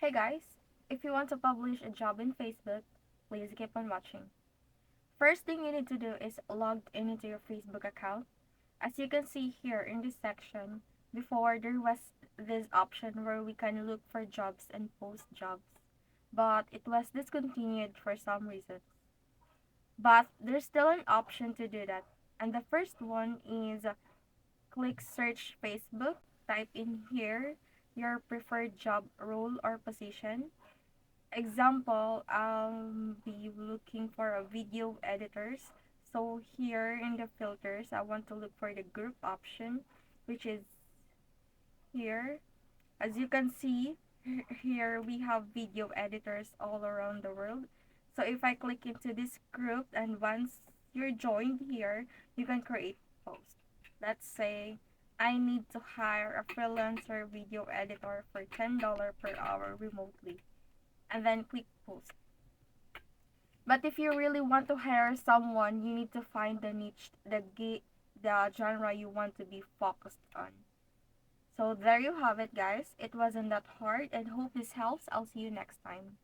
Hey guys, if you want to publish a job in Facebook, please keep on watching. First thing you need to do is log into your Facebook account. As you can see here in this section, before there was this option where we can look for jobs and post jobs, but it was discontinued for some reason. But there's still an option to do that. And the first one is click search Facebook, type in here your preferred job role or position. Example, I'll be looking for a video editors. So here in the filters, I want to look for the group option, which is here. As you can see, here we have video editors all around the world. So if I click into this group and once you're joined here, you can create post. Let's say I need to hire a freelancer video editor for $10 per hour remotely and then click post. But if you really want to hire someone, you need to find the niche, the genre you want to be focused on. So there you have it, guys. It wasn't that hard and hope this helps. I'll see you next time.